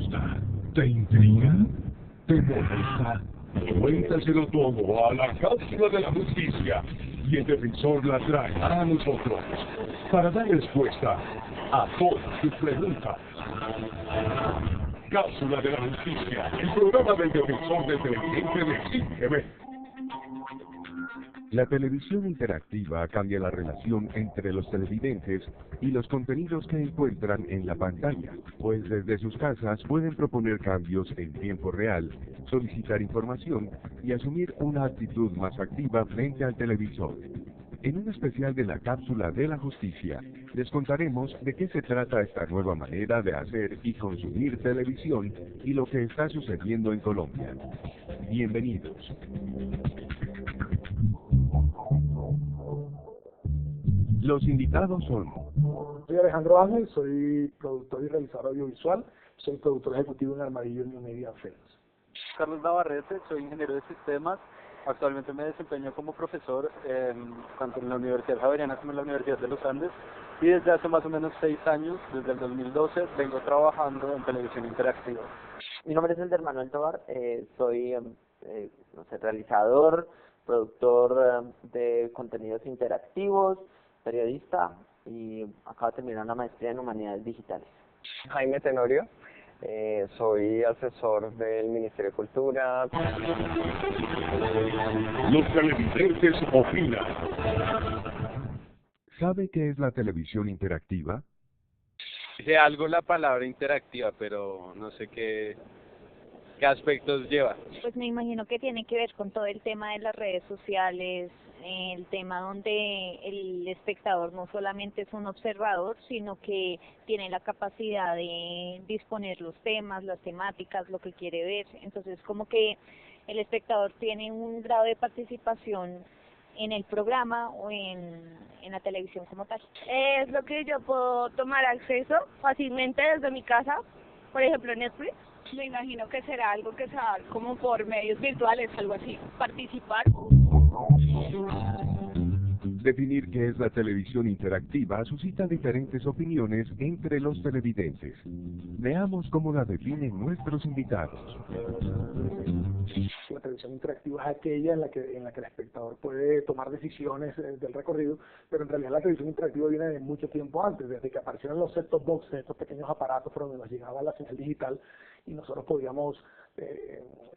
gusta? ¿Te intriga? ¿Te molesta? Cuéntaselo todo a la Cápsula de la Justicia y el defensor la traerá a nosotros para dar respuesta a todas sus preguntas. Cápsula de la Justicia, el programa del defensor del televidente de CineTV. La televisión interactiva cambia la relación entre los televidentes y los contenidos que encuentran en la pantalla, pues desde sus casas pueden proponer cambios en tiempo real, solicitar información y asumir una actitud más activa frente al televisor. En un especial de la Cápsula de la Justicia, les contaremos de qué se trata esta nueva manera de hacer y consumir televisión y lo que está sucediendo en Colombia. Bienvenidos. Los invitados son... Soy Alejandro Ángel, soy productor y realizador audiovisual, soy productor ejecutivo en Armadillo New Media Films. Carlos Navarrete, soy ingeniero de sistemas, actualmente me desempeño como profesor tanto en la Universidad Javeriana como en la Universidad de los Andes y desde hace más o menos 6 años, desde el 2012, vengo trabajando en televisión interactiva. Mi nombre es Elder Manuel Tovar, soy realizador, productor de contenidos interactivos, periodista y acabo de terminar una maestría en Humanidades Digitales. Jaime Tenorio, soy asesor del Ministerio de Cultura. Los televidentes opinan. ¿Sabe qué es la televisión interactiva? Dice algo la palabra interactiva, pero no sé qué aspectos lleva. Pues me imagino que tiene que ver con todo el tema de las redes sociales, el tema donde el espectador no solamente es un observador, sino que tiene la capacidad de disponer los temas, las temáticas, lo que quiere ver. Entonces, como que el espectador tiene un grado de participación en el programa o en la televisión como tal. Es lo que yo puedo tomar acceso fácilmente desde mi casa, por ejemplo Netflix. Me imagino que será algo que se va como por medios virtuales, algo así, participar. Definir qué es la televisión interactiva suscita diferentes opiniones entre los televidentes. Veamos cómo la definen nuestros invitados. La televisión interactiva es aquella en la que el espectador puede tomar decisiones del recorrido, pero en realidad la televisión interactiva viene de mucho tiempo antes, desde que aparecieron los set-top boxes, estos pequeños aparatos por donde nos llegaba la señal digital y nosotros podíamos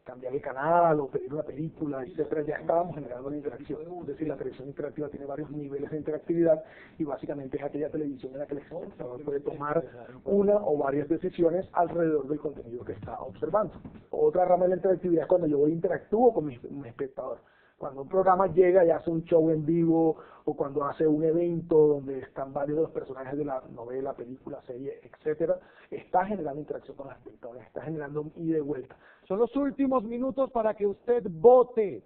cambiar el canal o pedir una película, etcétera. Ya estábamos generando la interacción. Es decir, la televisión interactiva tiene varios niveles de interactividad y básicamente es aquella televisión en la que el espectador puede tomar una o varias decisiones alrededor del contenido que está observando. Otra rama de la interactividad es cuando yo interactúo con mi espectador. Cuando un programa llega y hace un show en vivo o cuando hace un evento donde están varios de los personajes de la novela, película, serie, etcétera, está generando interacción con los espectadores, está generando un ida y vuelta. Son los últimos minutos para que usted vote.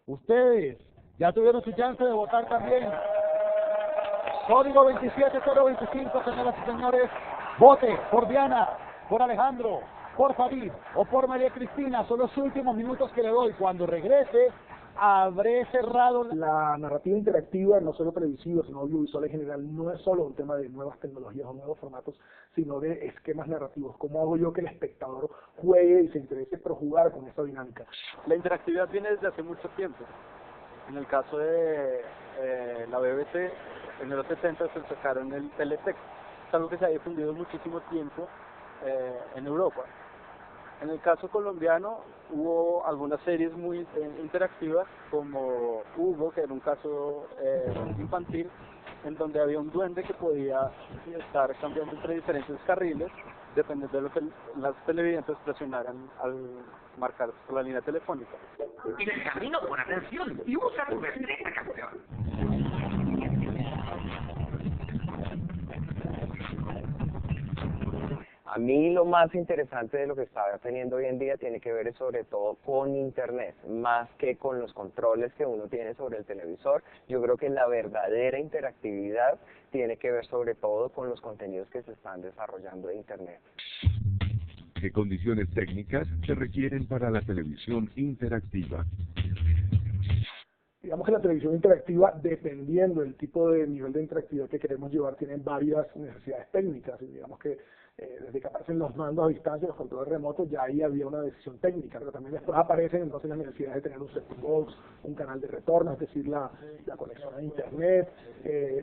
Ustedes ya tuvieron su chance de votar también. Código 27025, señoras y señores. Vote por Diana, por Alejandro, por Farid o por María Cristina. Son los últimos minutos que le doy. Cuando regrese, habré cerrado. La narrativa interactiva, no solo televisiva, sino audiovisual en general, no es solo un tema de nuevas tecnologías o nuevos formatos, sino de esquemas narrativos. ¿Cómo hago yo que el espectador juegue y se interese por jugar con esa dinámica? La interactividad viene desde hace mucho tiempo. En el caso de la BBC, en los 70 se sacaron el teletexto. Es algo que se ha difundido muchísimo tiempo en Europa. En el caso colombiano hubo algunas series muy interactivas como Hugo, que era un caso infantil, en donde había un duende que podía estar cambiando entre diferentes carriles, dependiendo de lo que las televidentes presionaran al marcar la línea telefónica. En el camino, pon atención y usa tu esta canción. A mí lo más interesante de lo que está teniendo hoy en día tiene que ver sobre todo con Internet, más que con los controles que uno tiene sobre el televisor. Yo creo que la verdadera interactividad tiene que ver sobre todo con los contenidos que se están desarrollando en Internet. ¿Qué condiciones técnicas se requieren para la televisión interactiva? Digamos que la televisión interactiva, dependiendo del tipo de nivel de interactividad que queremos llevar, tiene varias necesidades técnicas. Y digamos que desde que aparecen los mandos a distancia, los controles remotos, ya ahí había una decisión técnica, pero también después aparecen entonces las necesidades de tener un set-top box, un canal de retorno, es decir, la conexión a internet,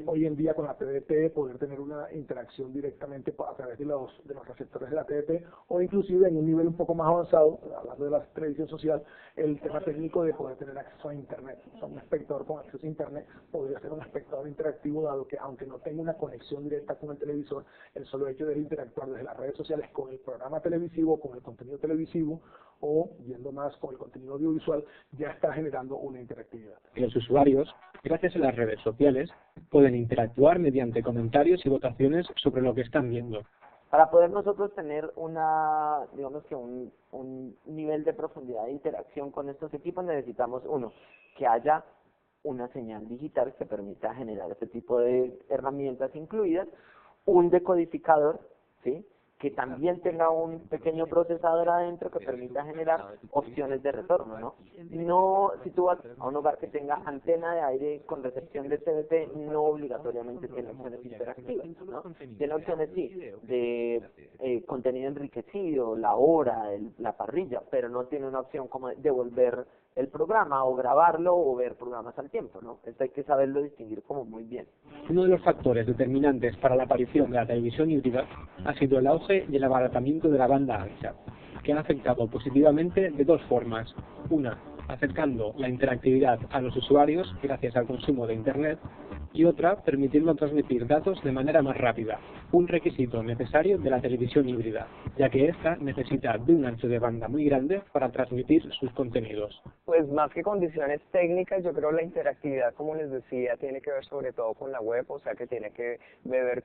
hoy en día con la TDT poder tener una interacción directamente a través de los receptores de la TDT, o inclusive en un nivel un poco más avanzado, hablando de la televisión social, el tema técnico de poder tener acceso a internet. O sea, un espectador con acceso a internet podría ser un espectador interactivo, dado que aunque no tenga una conexión directa con el televisor, el solo hecho de interactuar desde las redes sociales con el programa televisivo, con el contenido televisivo, o yendo más con el contenido audiovisual, ya está generando una interactividad. Los usuarios, gracias a las redes sociales, pueden interactuar mediante comentarios y votaciones sobre lo que están viendo. Para poder nosotros tener digamos que un nivel de profundidad de interacción con estos equipos, necesitamos, uno, que haya una señal digital que permita generar este tipo de herramientas incluidas, un decodificador, ¿sí?, que también tenga un pequeño procesador adentro que permita generar opciones de retorno, ¿no? No, si tú vas a un hogar que tenga antena de aire con recepción de TDT, no obligatoriamente tiene opciones interactivas, ¿no? Tiene opciones, sí, de contenido enriquecido, la hora, la parrilla, pero no tiene una opción como de devolver el programa o grabarlo o ver programas al tiempo, ¿no? Esto hay que saberlo distinguir como muy bien. Uno de los factores determinantes para la aparición de la televisión híbrida ha sido el auge y el abaratamiento de la banda ancha, que han afectado positivamente de dos formas. Una, acercando la interactividad a los usuarios gracias al consumo de Internet, y otra, permitiendo transmitir datos de manera más rápida, un requisito necesario de la televisión híbrida, ya que ésta necesita de un ancho de banda muy grande para transmitir sus contenidos. Pues más que condiciones técnicas, yo creo la interactividad, como les decía, tiene que ver sobre todo con la web, o sea que tiene que ver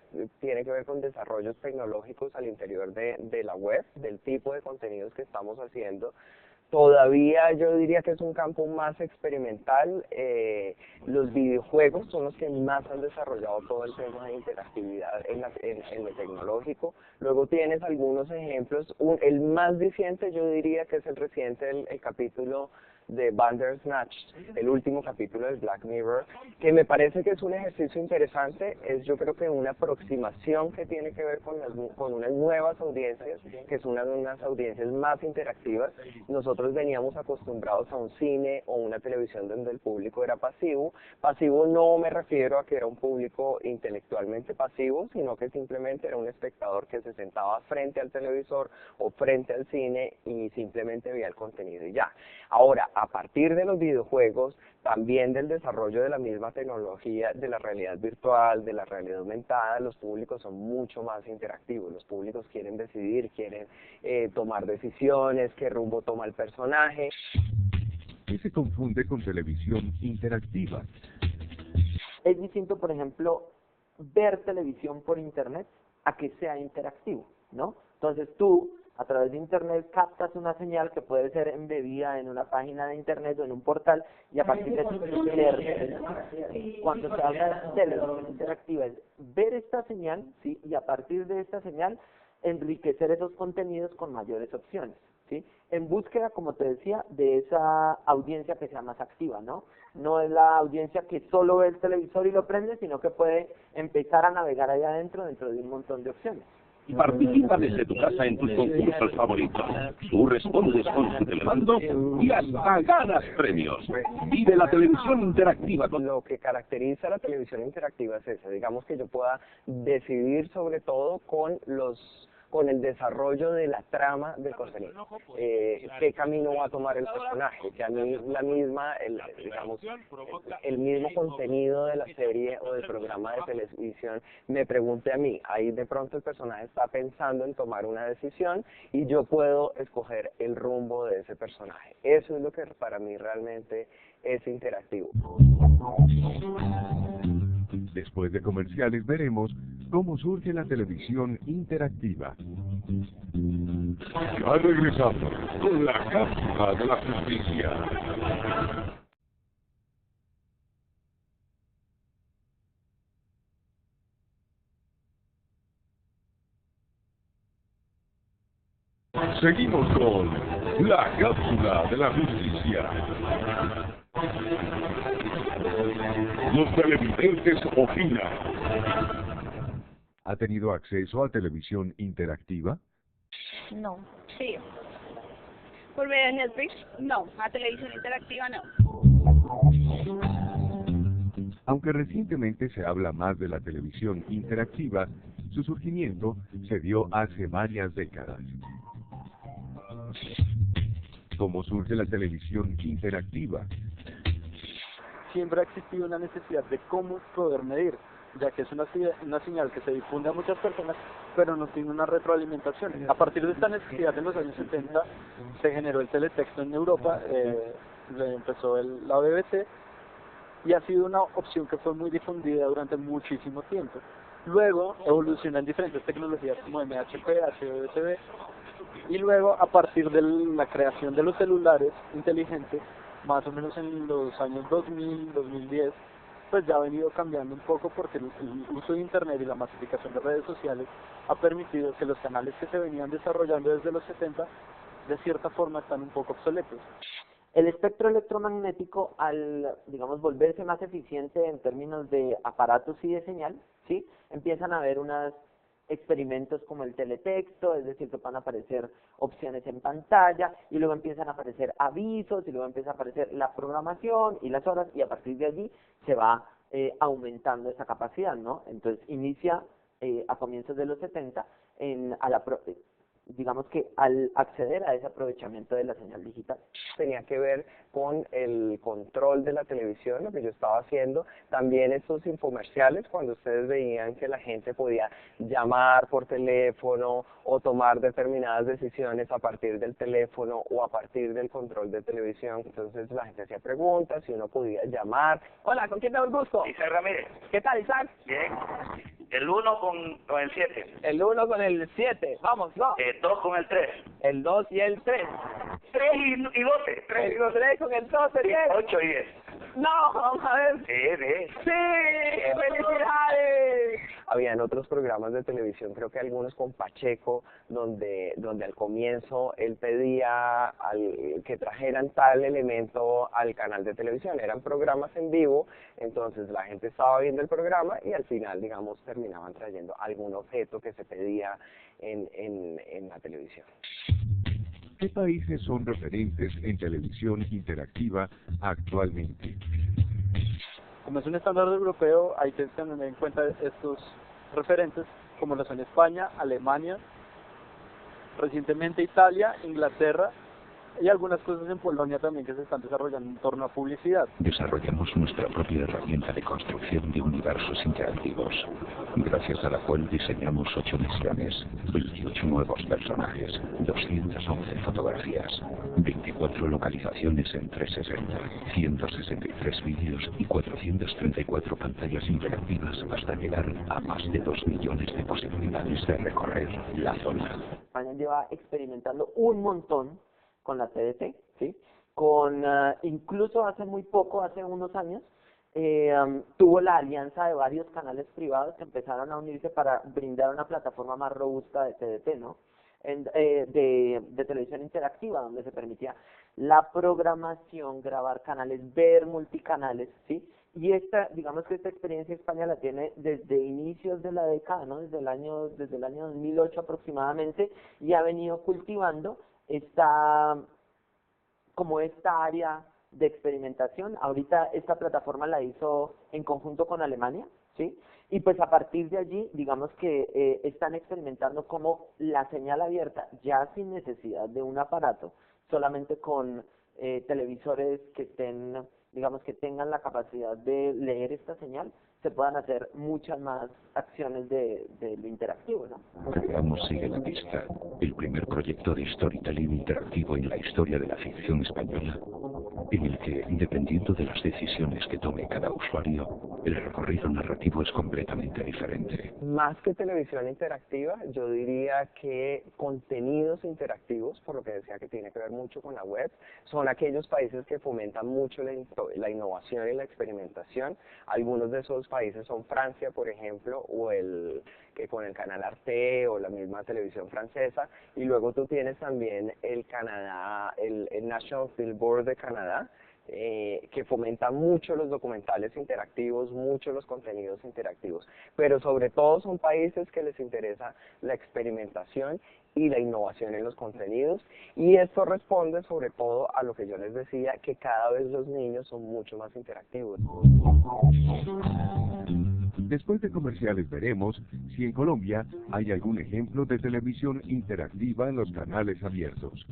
con desarrollos tecnológicos al interior de la web, del tipo de contenidos que estamos haciendo. Todavía yo diría que es un campo más experimental. Los videojuegos son los que más han desarrollado todo el tema de interactividad en lo tecnológico. Luego tienes algunos ejemplos. El más reciente yo diría que es el reciente, el capítulo de Bandersnatch, el último capítulo del Black Mirror, que me parece que es un ejercicio interesante. Es, yo creo que una aproximación que tiene que ver con unas nuevas audiencias, que son unas audiencias más interactivas. Nosotros veníamos acostumbrados a un cine o una televisión donde el público era pasivo. Pasivo no me refiero a que era un público intelectualmente pasivo, sino que simplemente era un espectador que se sentaba frente al televisor o frente al cine y simplemente veía el contenido y ya. Ahora, a partir de los videojuegos, también del desarrollo de la misma tecnología, de la realidad virtual, de la realidad aumentada, los públicos son mucho más interactivos. Los públicos quieren decidir, quieren tomar decisiones, qué rumbo toma el personaje. ¿Qué se confunde con televisión interactiva? Es distinto, por ejemplo, ver televisión por internet a que sea interactivo, ¿no? Entonces tú, a través de internet, captas una señal que puede ser embebida en una página de internet o en un portal, y a partir de eso leer. Cuando se habla de televisión interactiva es ver esta señal, ¿sí?, y a partir de esta señal enriquecer esos contenidos con mayores opciones, ¿sí?, en búsqueda, como te decía, de esa audiencia que sea más activa, ¿no? No es la audiencia que solo ve el televisor y lo prende, sino que puede empezar a navegar allá adentro dentro de un montón de opciones. Y participa desde tu casa en tus concursos favoritos. Tú respondes con tu telemando y hasta ganas premios. Vive la televisión interactiva. Lo que caracteriza a la televisión interactiva es eso. Digamos que yo pueda decidir sobre todo con el desarrollo de la trama del contenido, qué camino va a tomar el personaje, que a mí el mismo contenido de la serie o del programa de televisión me pregunte a mí. Ahí de pronto el personaje está pensando en tomar una decisión y yo puedo escoger el rumbo de ese personaje. Eso es lo que para mí realmente es interactivo. Después de comerciales veremos cómo surge la televisión interactiva. Ya regresamos con la cápsula de la justicia. Seguimos con la cápsula de la justicia. Los televidentes opinan. ¿Ha tenido acceso a televisión interactiva? No. Sí. ¿Por medio de Netflix? No. A televisión interactiva no. Aunque recientemente se habla más de la televisión interactiva, su surgimiento se dio hace varias décadas. ¿Cómo surge la televisión interactiva? Siempre ha existido una necesidad de cómo poder medir, ya que es una señal que se difunde a muchas personas, pero no tiene una retroalimentación. A partir de esta necesidad en los años 70 se generó el teletexto en Europa, empezó la BBC, y ha sido una opción que fue muy difundida durante muchísimo tiempo. Luego evoluciona en diferentes tecnologías como MHP, HDBTV, y luego a partir de la creación de los celulares inteligentes, más o menos en los años 2000, 2010, pues ya ha venido cambiando un poco porque el uso de Internet y la masificación de redes sociales ha permitido que los canales que se venían desarrollando desde los 70 de cierta forma están un poco obsoletos. El espectro electromagnético, al, digamos, volverse más eficiente en términos de aparatos y de señal, ¿sí? Empiezan a haber unos experimentos como el teletexto, es decir, que van a aparecer opciones en pantalla, y luego empiezan a aparecer avisos, y luego empieza a aparecer la programación y las horas, y a partir de allí se va aumentando esa capacidad, ¿no? Entonces inicia a comienzos de los 70 digamos que al acceder a ese aprovechamiento de la señal digital. Tenía que ver con el control de la televisión, lo que yo estaba haciendo, también estos infomerciales, cuando ustedes veían que la gente podía llamar por teléfono o tomar determinadas decisiones a partir del teléfono o a partir del control de televisión, entonces la gente hacía preguntas y uno podía llamar. Hola, ¿con quién tengo el gusto? Isaac Ramírez. ¿Qué tal, Isaac? Bien. El 1 con el 7. El 1 con el 7, vamos, no. 2 con el 3. El 2 y el 3. 3 y 12. 3 y 3 con el 12, 10. 8 y 10. No, vamos a ver. Sí. ¡Felicidades! Habían otros programas de televisión, creo que algunos con Pacheco, donde al comienzo él pedía que trajeran tal elemento al canal de televisión. Eran programas en vivo, entonces la gente estaba viendo el programa y al final, digamos, terminaban trayendo algún objeto que se pedía en la televisión. ¿Qué países son referentes en televisión interactiva actualmente? Como es un estándar europeo, hay que tener en cuenta estos referentes, como lo son España, Alemania, recientemente Italia, Inglaterra, y algunas cosas en Polonia también que se están desarrollando en torno a publicidad. Desarrollamos nuestra propia herramienta de construcción de universos interactivos, gracias a la cual diseñamos 8 misiones, 28 nuevos personajes, 211 fotografías, 24 localizaciones en 360, 163 vídeos y 434 pantallas interactivas hasta llegar a más de 2 millones de posibilidades de recorrer la zona. España lleva experimentando un montón con la TDT, ¿sí? Incluso hace muy poco, hace unos años, tuvo la alianza de varios canales privados que empezaron a unirse para brindar una plataforma más robusta de TDT, ¿no? De televisión interactiva, donde se permitía la programación, grabar canales, ver multicanales, ¿sí? Y digamos que esta experiencia España la tiene desde inicios de la década, ¿no? Desde el año 2008 aproximadamente, y ha venido cultivando esta área de experimentación. Ahorita esta plataforma la hizo en conjunto con Alemania, ¿sí? Y pues a partir de allí, digamos que están experimentando cómo la señal abierta, ya sin necesidad de un aparato, solamente con televisores que que tengan la capacidad de leer esta señal, se puedan hacer muchas más acciones de lo interactivo, ¿no? Creamos Sigue la Pista, el primer proyecto de storytelling interactivo en la historia de la ficción española, en el que, dependiendo de las decisiones que tome cada usuario, el recorrido narrativo es completamente diferente. Más que televisión interactiva, yo diría que contenidos interactivos, por lo que decía que tiene que ver mucho con la web, son aquellos países que fomentan mucho la innovación y la experimentación. Algunos de esos países son Francia, por ejemplo, o que con el canal Arte o la misma televisión francesa, y luego tú tienes también el Canadá, el National Film Board de Canadá, que fomenta mucho los documentales interactivos, mucho los contenidos interactivos, pero sobre todo son países que les interesa la experimentación y la innovación en los contenidos, y esto responde sobre todo a lo que yo les decía, que cada vez los niños son mucho más interactivos. Después de comerciales veremos si en Colombia hay algún ejemplo de televisión interactiva en los canales abiertos.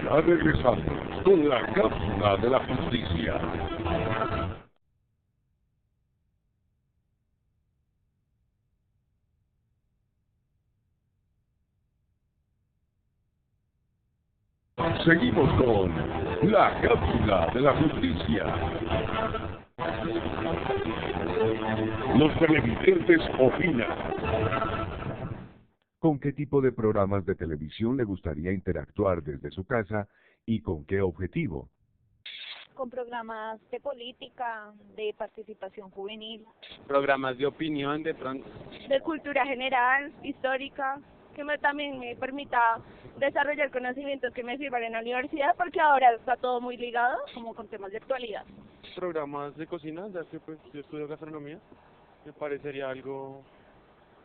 Ya regresamos con la cápsula de la justicia. Seguimos con la cápsula de la justicia. Los televidentes opinan. ¿Con qué tipo de programas de televisión le gustaría interactuar desde su casa y con qué objetivo? Con programas de política, de participación juvenil. Programas de opinión, de pronto. De cultura general, histórica, que también me permita desarrollar conocimientos que me sirvan en la universidad, porque ahora está todo muy ligado como con temas de actualidad. Programas de cocina, ya que pues yo estudio gastronomía, me parecería algo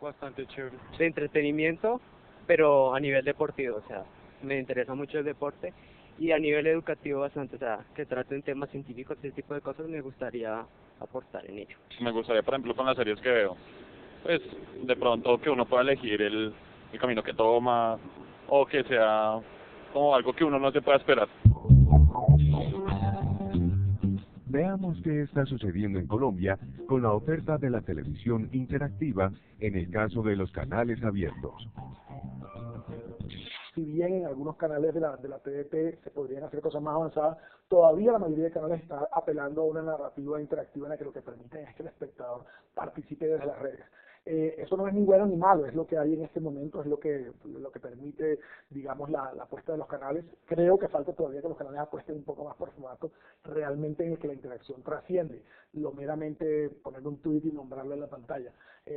bastante chévere. De entretenimiento, pero a nivel deportivo, o sea, me interesa mucho el deporte, y a nivel educativo bastante, o sea, que traten temas científicos, ese tipo de cosas me gustaría aportar en ello. Me gustaría, por ejemplo, con las series que veo, pues de pronto que uno pueda elegir el camino que toma, o que sea como algo que uno no se pueda esperar. Veamos qué está sucediendo en Colombia con la oferta de la televisión interactiva en el caso de los canales abiertos. Si bien en algunos canales de la TDT se podrían hacer cosas más avanzadas, todavía la mayoría de canales está apelando a una narrativa interactiva en la que lo que permiten es que el espectador participe desde las redes. Eso no es ni bueno ni malo, es lo que hay en este momento, es lo que permite, digamos, la apuesta de los canales. Creo que falta todavía que los canales apuesten un poco más por formato realmente en el que la interacción trasciende lo meramente poner un tweet y nombrarlo en la pantalla.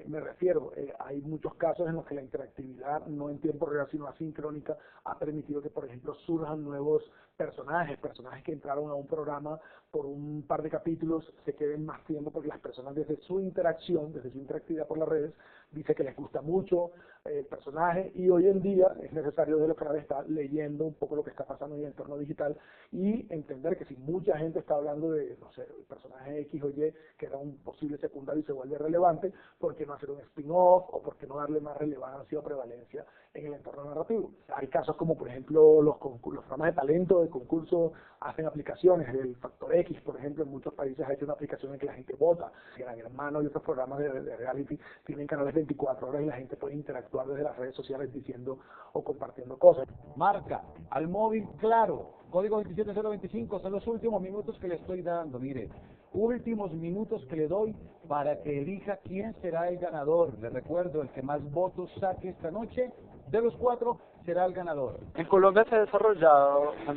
Me refiero, hay muchos casos en los que la interactividad, no en tiempo real sino asincrónica, ha permitido que, por ejemplo, surjan nuevos personajes que entraron a un programa por un par de capítulos, se queden más tiempo porque las personas desde su interacción, desde su interactividad por las redes, dice que les gusta mucho el personaje, y hoy en día es necesario desde los canales estar leyendo un poco lo que está pasando en el entorno digital y entender que si mucha gente está hablando de, no sé, el personaje X o Y, que era un posible secundario y se vuelve relevante, ¿por qué no hacer un spin-off o por qué no darle más relevancia o prevalencia en el entorno narrativo? Hay casos como, por ejemplo, los programas de talento, de concurso, hacen aplicaciones. El Factor X, por ejemplo, en muchos países ha hecho una aplicación en que la gente vota. Gran Hermano y otros programas de reality tienen canales 24 horas y la gente puede interactuar desde las redes sociales diciendo o compartiendo cosas. Marca al móvil Claro, código 27025, son los últimos minutos que le estoy dando, mire, últimos minutos que le doy para que elija quién será el ganador. Le recuerdo, el que más votos saque esta noche, de los 4, será el ganador. En Colombia se han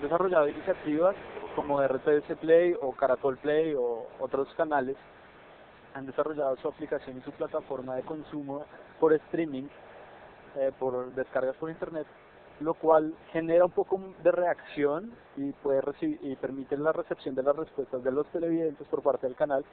desarrollado iniciativas como RTS Play o Caracol Play o otros canales. Han desarrollado su aplicación y su plataforma de consumo por streaming, por descargas por internet, lo cual genera un poco de reacción y puede permite la recepción de las respuestas de los televidentes por parte del canal,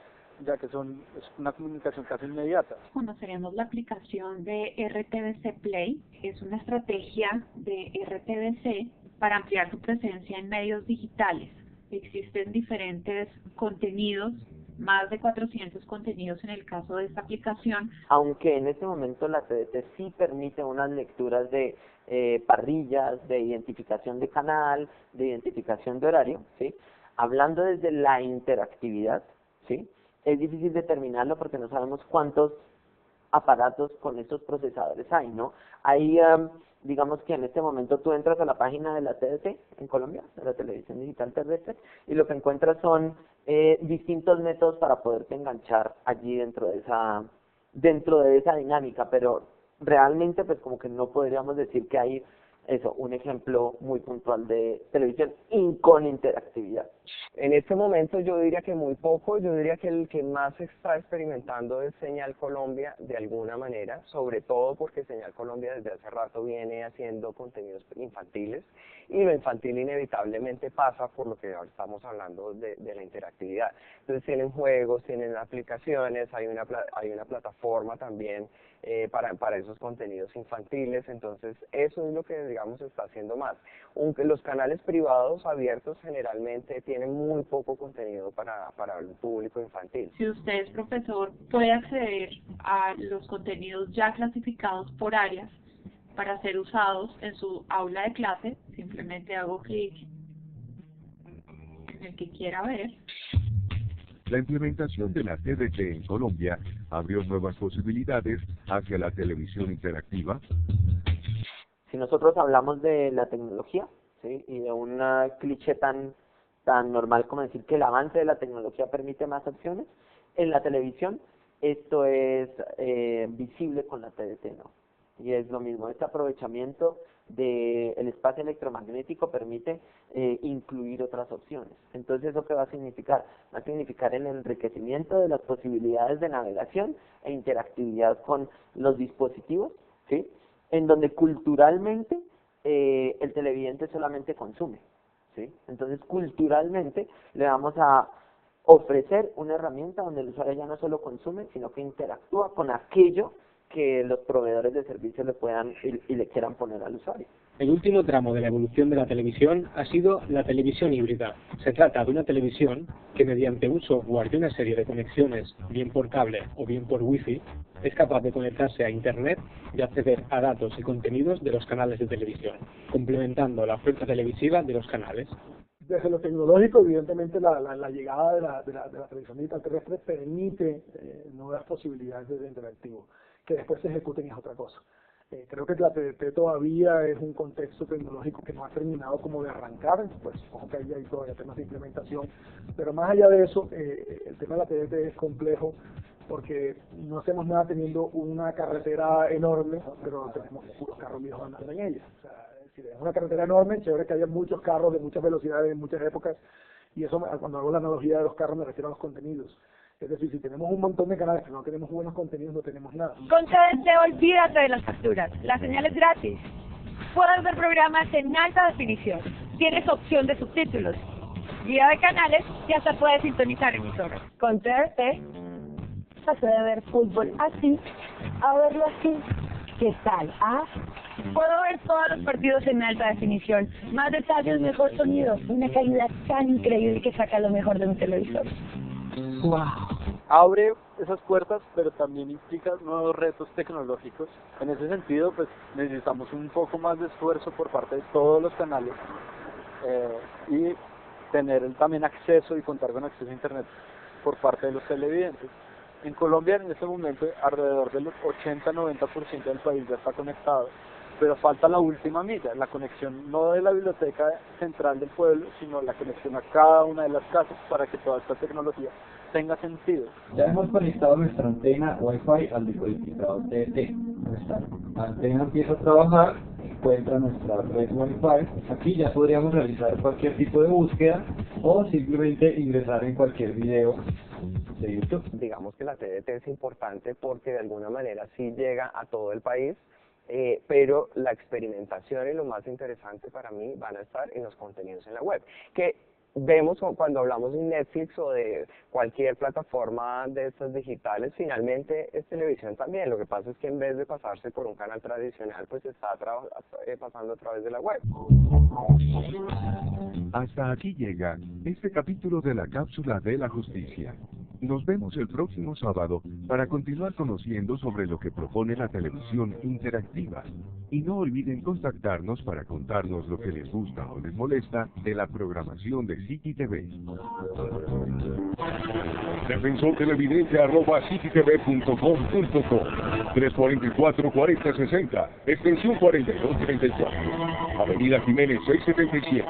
ya que es una comunicación casi inmediata. Conoceremos la aplicación de RTVC Play, que es una estrategia de RTVC para ampliar su presencia en medios digitales. Existen diferentes contenidos, más de 400 contenidos en el caso de esta aplicación. Aunque en este momento la TDT sí permite unas lecturas de parrillas, de identificación de canal, de identificación de horario, ¿sí? Hablando desde la interactividad, ¿sí? Es difícil determinarlo porque no sabemos cuántos aparatos con estos procesadores hay, ¿no? Hay, digamos que en este momento tú entras a la página de la TDT en Colombia, de la Televisión Digital Terrestre, y lo que encuentras son distintos métodos para poderte enganchar allí dentro de esa dinámica, pero realmente pues como que no podríamos decir que hay eso, un ejemplo muy puntual de televisión con interactividad. En este momento yo diría que muy poco, yo diría que el que más está experimentando es Señal Colombia de alguna manera, sobre todo porque Señal Colombia desde hace rato viene haciendo contenidos infantiles y lo infantil inevitablemente pasa por lo que ahora estamos hablando de la interactividad. Entonces tienen juegos, tienen aplicaciones, hay una plataforma también para esos contenidos infantiles, entonces eso es lo que digamos está haciendo más. Aunque los canales privados abiertos generalmente tienen muy poco contenido para el público infantil. Si usted es profesor, puede acceder a los contenidos ya clasificados por áreas para ser usados en su aula de clase. Simplemente hago clic en el que quiera ver. La implementación de la TDT en Colombia abrió nuevas posibilidades hacia la televisión interactiva. Si nosotros hablamos de la tecnología, ¿sí? Y de un cliché tan normal como decir que el avance de la tecnología permite más opciones, en la televisión esto es visible con la TDT, ¿no? Y es lo mismo, este aprovechamiento del espacio electromagnético permite incluir otras opciones. Entonces, ¿eso qué va a significar? Va a significar el enriquecimiento de las posibilidades de navegación e interactividad con los dispositivos, ¿sí? En donde culturalmente el televidente solamente consume, ¿sí? Entonces, culturalmente le vamos a ofrecer una herramienta donde el usuario ya no solo consume, sino que interactúa con aquello que los proveedores de servicios le puedan y le quieran poner al usuario. El último tramo de la evolución de la televisión ha sido la televisión híbrida. Se trata de una televisión que mediante un software y una serie de conexiones, bien por cable o bien por wifi, es capaz de conectarse a Internet y acceder a datos y contenidos de los canales de televisión, complementando la oferta televisiva de los canales. Desde lo tecnológico, evidentemente, la llegada de la televisión digital terrestre permite nuevas posibilidades de interactivo. Que después se ejecuten es otra cosa. Creo que la TDT todavía es un contexto tecnológico que no ha terminado como de arrancar, pues supongo que ahí hay todavía temas de implementación, pero más allá de eso, el tema de la TDT es complejo porque no hacemos nada teniendo una carretera enorme, pero tenemos puros carros viejos andando en ella. O sea, si es una carretera enorme, chévere que haya muchos carros de muchas velocidades en muchas épocas, y eso cuando hago la analogía de los carros me refiero a los contenidos. Es decir, si tenemos un montón de canales que no tenemos buenos contenidos, no tenemos nada. Con TDT, olvídate de las facturas. La señal es gratis. Puedes ver programas en alta definición. Tienes opción de subtítulos, guía de canales y hasta puedes sintonizar emisoras. Con TDT, pasé de ver fútbol así a verlo así. ¿Qué tal? ¿Ah? Puedo ver todos los partidos en alta definición. Más detalles, mejor sonido. Una calidad tan increíble que saca lo mejor de un televisor. Wow. Abre esas puertas, pero también implica nuevos retos tecnológicos. En ese sentido, pues necesitamos un poco más de esfuerzo por parte de todos los canales y tener también acceso y contar con acceso a Internet por parte de los televidentes. En Colombia, en este momento, alrededor del 80-90% del país ya está conectado, pero falta la última milla, la conexión no de la biblioteca central del pueblo, sino la conexión a cada una de las casas para que toda esta tecnología tenga sentido. Ya hemos conectado nuestra antena Wi-Fi al decodificador TDT. Nuestra antena empieza a trabajar, encuentra nuestra red Wi-Fi. Aquí ya podríamos realizar cualquier tipo de búsqueda o simplemente ingresar en cualquier video de YouTube. Digamos que la TDT es importante porque de alguna manera sí llega a todo el país. Pero la experimentación y lo más interesante para mí van a estar en los contenidos en la web, que vemos cuando hablamos de Netflix o de cualquier plataforma de estas digitales, finalmente es televisión también. Lo que pasa es que en vez de pasarse por un canal tradicional, pues está pasando a través de la web. Hasta aquí llega este capítulo de la Cápsula de la Justicia. Nos vemos el próximo sábado para continuar conociendo sobre lo que propone la televisión interactiva. Y no olviden contactarnos para contarnos lo que les gusta o les molesta de la programación de City TV. Defensor televidente @citytv.com.co 344-4060, extensión 4234, Avenida Jiménez 677.